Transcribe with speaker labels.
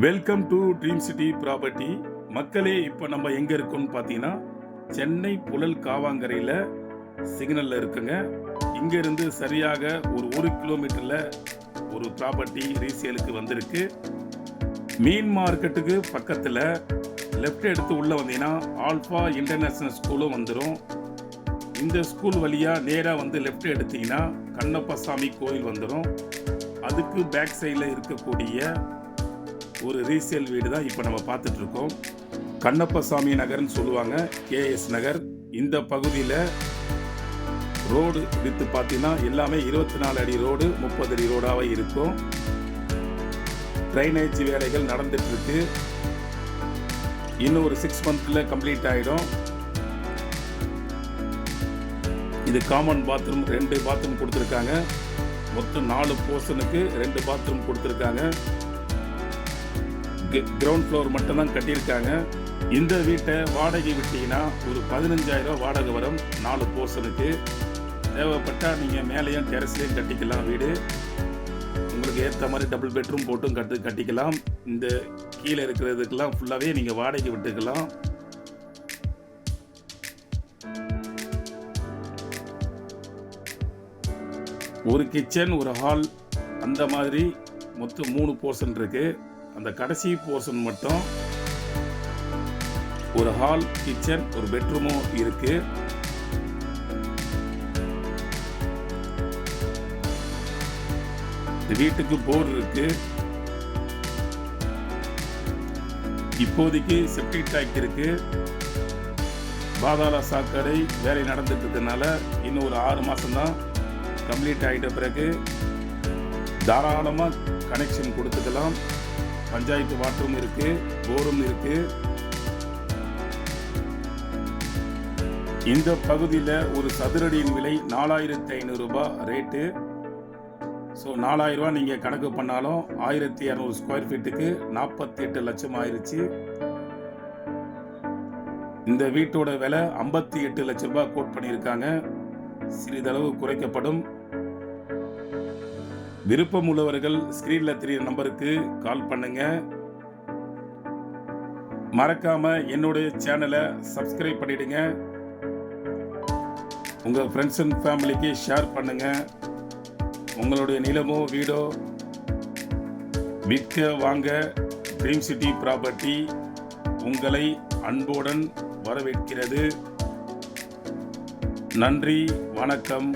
Speaker 1: Welcome to dream city property. மக்களே, இப்போ நம்ம எங்கே இருக்கோம்னு பார்த்தீங்கன்னா, சென்னை புழல் காவாங்கரையில் சிக்னலில் இருக்குங்க. இங்கேருந்து சரியாக ஒரு 1 கிலோமீட்டரில் ஒரு ப்ராப்பர்ட்டி ரீசேலுக்கு வந்திருக்கு. மீன் மார்க்கெட்டுக்கு பக்கத்தில் லெஃப்ட் எடுத்து உள்ளே வந்தீங்கன்னா ஆல்ஃபா இன்டர்நேஷ்னல் ஸ்கூலும் வந்துடும். இந்த ஸ்கூல் வழியாக நேராக வந்து லெஃப்ட் எடுத்தீங்கன்னா கண்ணப்பசாமி கோயில் வந்துடும். அதுக்கு பேக் சைடில் இருக்கக்கூடிய ஒரு ரீசேல் வீடு தான் இப்போ நம்ம பார்த்துட்ருக்கோம். கண்ணப்பசாமி நகர்னு சொல்லுவாங்க, கேஎஸ் நகர். இந்த பகுதியில் ரோடு வித்து பார்த்தீங்கன்னா எல்லாமே 24 அடி ரோடு, 30 அடி ரோடாகவே இருக்கும். ட்ரைனேஜ் வேலைகள் நடந்துட்டுருக்கு. இன்னும் ஒரு 6 மந்த்தில் கம்ப்ளீட் ஆகிடும். இது காமன் பாத்ரூம், 2 பாத்ரூம் கொடுத்துருக்காங்க. மொத்தம் 4 போர்ஷனுக்கு 2 பாத்ரூம் கொடுத்துருக்காங்க. கிரவுண்ட் ஃப்ளோர் மட்டும்தான் கட்டியிருக்காங்க. இந்த வீட்டை வாடகை விட்டீங்கன்னா ஒரு 15,000 வாடகை வரும். 4 போர்ஷனுக்கு தேவைப்பட்டால் நீங்கள் மேலேயும் டெரஸ்லேயும் கட்டிக்கலாம். வீடு உங்களுக்கு ஏற்ற மாதிரி டபுள் பெட்ரூம் போட்டும் கட்டிக்கலாம். இந்த கீழே இருக்கிறதுக்கெல்லாம் ஃபுல்லாகவே நீங்கள் வாடகை விட்டுக்கலாம். ஒரு கிச்சன், ஒரு ஹால், அந்த மாதிரி மொத்தம் 3 போர்ஷன் இருக்குது. அந்த கடைசி போர்ஷன் மட்டும் ஒரு ஹால், கிச்சன், ஒரு பெட்ரூமும் இருக்கு. இந்த வீட்டுக்கு போர் இருக்கு. இப்போதைக்கு செப்டிக் டேங்க் இருக்கு. பாதாள சாக்கடை வேலை நடந்துட்டு இருக்கிறதுனால இன்னும் ஒரு 6 மாதம் தான் கம்ப்ளீட் ஆகிட்ட பிறகு தாராளமாக கனெக்ஷன் கொடுத்துக்கலாம். பஞ்சாயத்து வாட்டரும் இருக்கு, போரும் இருக்கு. இந்த பகுதியில் ஒரு சதுரடியின் விலை 4,500 ரூபாய் ரேட்டு. ஸோ 4,000 ரூபா நீங்கள் கணக்கு பண்ணாலும் 1,200 ஸ்கொயர் ஃபீட்டுக்கு 48 லட்சம் ஆயிடுச்சு. இந்த வீட்டோட விலை 58 லட்சம் ரூபாய் கோட் பண்ணியிருக்காங்க. சிறிதளவு குறைக்கப்படும். விருப்பம் உள்ளவர்கள் ஸ்கிரீனில் தெரியுற நம்பருக்கு கால் பண்ணுங்க. மறக்காம என்னுடைய சேனலை சப்ஸ்கிரைப் பண்ணிடுங்க. உங்கள் ஃப்ரெண்ட்ஸ் அண்ட் ஃபேமிலிக்கு ஷேர் பண்ணுங்க. உங்களுடைய நிலமோ வீடோ விற்க வாங்க ட்ரீம் சிட்டி ப்ராப்பர்ட்டி உங்களை அன்புடன் வரவேற்கிறது. நன்றி, வணக்கம்.